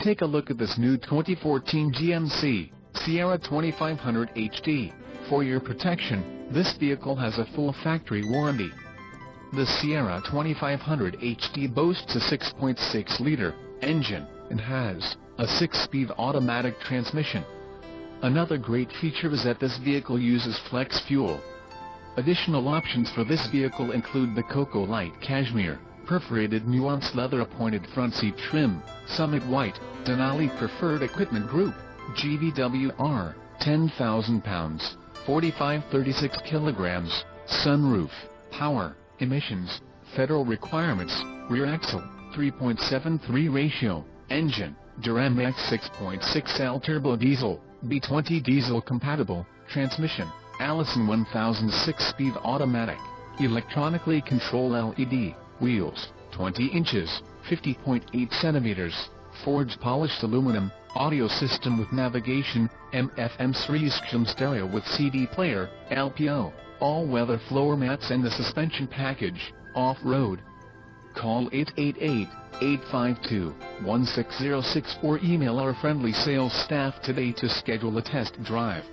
Take a look at this new 2014 GMC Sierra 2500 HD. For your protection, this vehicle has a full factory warranty. The Sierra 2500 HD boasts a 6.6-liter engine and has a 6-speed automatic transmission. Another great feature is that this vehicle uses flex fuel. Additional options for this vehicle include the Cocoa Light Cashmere, perforated nuance leather appointed front seat trim, Summit White, Denali Preferred Equipment Group, GVWR, 10,000 pounds, 4536 kilograms, sunroof, power, emissions, federal requirements, rear axle, 3.73 ratio, engine, Duramax 6.6L turbo diesel, B20 diesel compatible, transmission, Allison 1000 6-speed automatic, electronically controlled LED, wheels, 20 inches, 50.8 centimeters, forged polished aluminum, audio system with navigation, FM system stereo with CD player, LPO, all-weather floor mats and the suspension package, off-road. Call 888-852-1606 or email our friendly sales staff today to schedule a test drive.